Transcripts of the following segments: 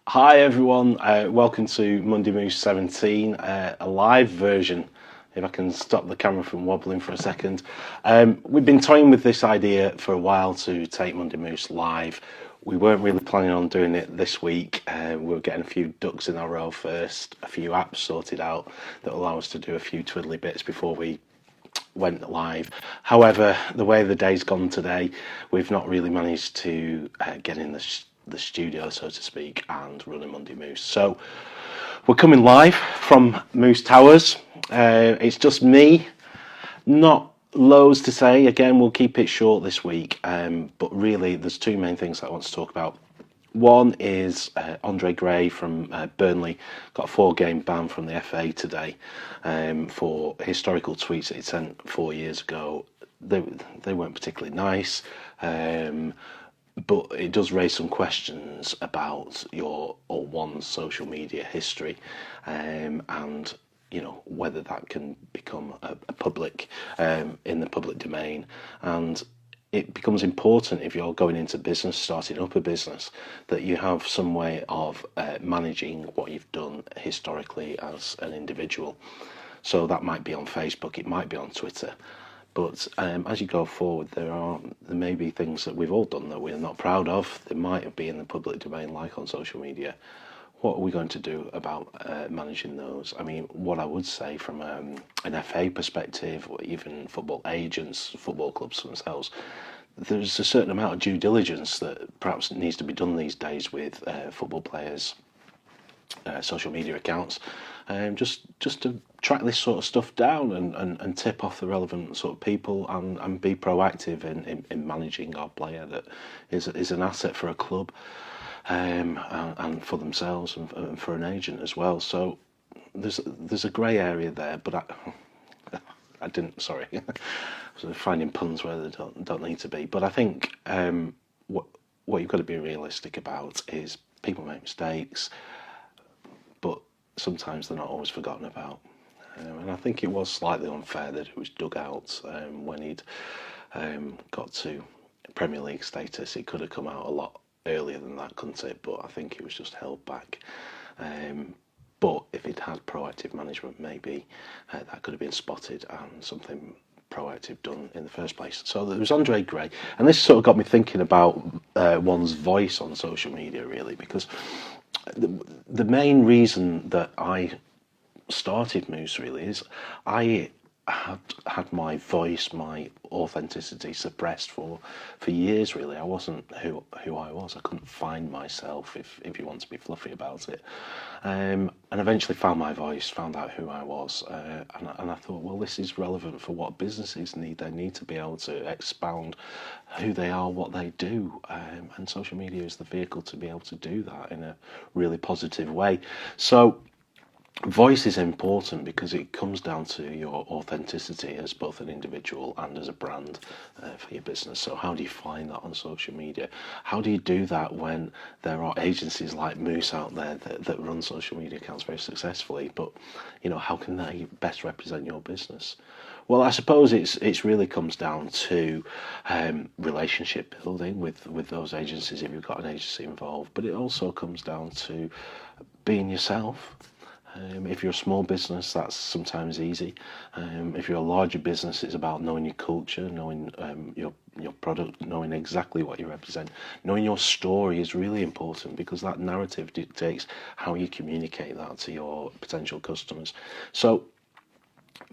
Hi everyone, welcome to Monday Moose 17, a live version. If I can stop the camera from wobbling for a second. We've been toying with this idea for a while to take Monday Moose live. We weren't really planning on doing it this week. We were getting a few ducks in our row first, a few apps sorted out that allow us to do a few twiddly bits before we went live. However, the way the day's gone today, we've not really managed to get in the studio, so to speak, and run a Monday Moose. So we're coming live from Moose Towers. It's just me, not loads to say. Again, we'll keep it short this week, but really there's two main things I want to talk about. One is Andre Gray from Burnley got a 4-game ban from the FA today for historical tweets that he sent 4 years ago. They weren't particularly nice, but it does raise some questions about one's social media history, and whether that can become a public in the public domain. And it becomes important if you're going into business, starting up a business, that you have some way of managing what you've done historically as an individual. So that might be on Facebook, it might be on Twitter. But as you go forward, there may be things that we've all done that we're not proud of. They might be in the public domain, like on social media. What are we going to do about managing those? I mean, what I would say from an FA perspective, or even football agents, football clubs themselves, there's a certain amount of due diligence that perhaps needs to be done these days with football players' social media accounts, just to track this sort of stuff down and tip off the relevant sort of people and be proactive in managing our player that is an asset for a club. And for themselves and for an agent as well. So there's a grey area there, but I didn't. Sorry, I was finding puns where they don't need to be. But I think what you've got to be realistic about is people make mistakes, but sometimes they're not always forgotten about. And I think it was slightly unfair that it was dug out when he'd got to Premier League status. It could have come out a lot earlier than that, couldn't it? But I think it was just held back. But if it had proactive management, maybe that could have been spotted and something proactive done in the first place. So there was Andre Gray, and this sort of got me thinking about one's voice on social media, really, because the main reason that I started Moose really is I had my voice, my authenticity suppressed for years. Really, I wasn't who I was. I couldn't find myself, if you want to be fluffy about it, and eventually found my voice, found out who I was, and I thought, well, this is relevant for what businesses need. They need to be able to expound who they are, what they do, and social media is the vehicle to be able to do that in a really positive way. So voice is important because it comes down to your authenticity as both an individual and as a brand for your business. So how do you find that on social media? How do you do that when there are agencies like Moose out there that run social media accounts very successfully, but how can they best represent your business? Well, I suppose it's really comes down to relationship building with those agencies if you've got an agency involved, but it also comes down to being yourself. If you're a small business, that's sometimes easy. If you're a larger business, it's about knowing your culture, knowing your product, knowing exactly what you represent. Knowing your story is really important because that narrative dictates how you communicate that to your potential customers. So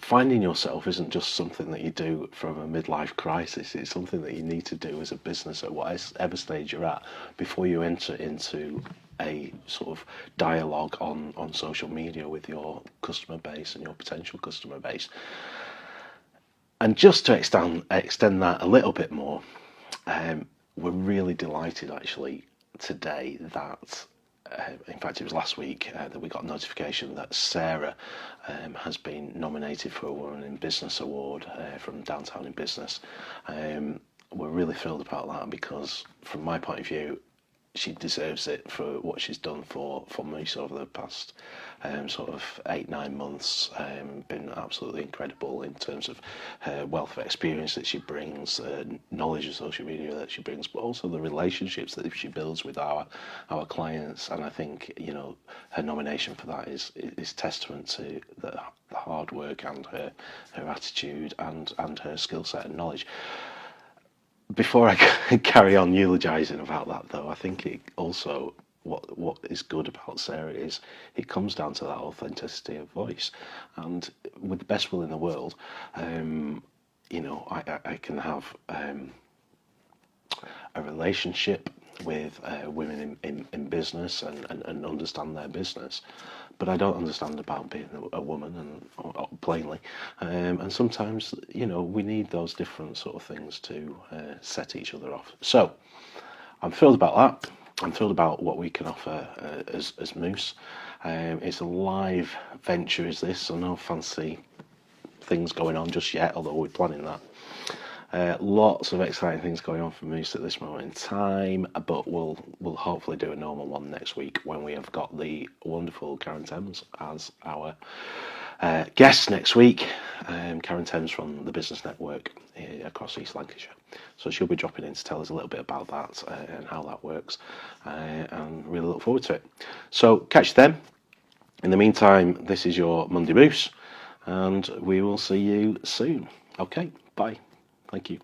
finding yourself isn't just something that you do from a midlife crisis. It's something that you need to do as a business at whatever stage you're at before you enter into a sort of dialogue on social media with your customer base and your potential customer base. And just to extend that a little bit more, we're really delighted actually today that in fact it was last week that we got notification that Sarah has been nominated for a Women in Business award from Downtown in Business. We're really thrilled about that because from my point of view, she deserves it for what she's done for Moose over the past sort of 8-9 months. Been absolutely incredible in terms of her wealth of experience that she brings, knowledge of social media that she brings, but also the relationships that she builds with our clients. And I think, you know, her nomination for that is testament to the hard work and her attitude and her skill set and knowledge. Before I carry on eulogising about that, though, I think it also what is good about Sarah is it comes down to that authenticity of voice, and with the best will in the world, you know, I can have a relationship with women in business and understand their business, but I don't understand about being a woman, and plainly, and sometimes, you know, we need those different sort of things to set each other off. So I'm thrilled about that. I'm thrilled about what we can offer as Moose. It's a live venture, is this, so no fancy things going on just yet, although we're planning that. Lots of exciting things going on for Moose at this moment in time, but we'll hopefully do a normal one next week when we have got the wonderful Karen Thames as our guest next week. Karen Thames from the Business Network across East Lancashire. So she'll be dropping in to tell us a little bit about that and how that works, and really look forward to it. So catch them. In the meantime, this is your Monday Moose, and we will see you soon. Okay, bye. Thank you.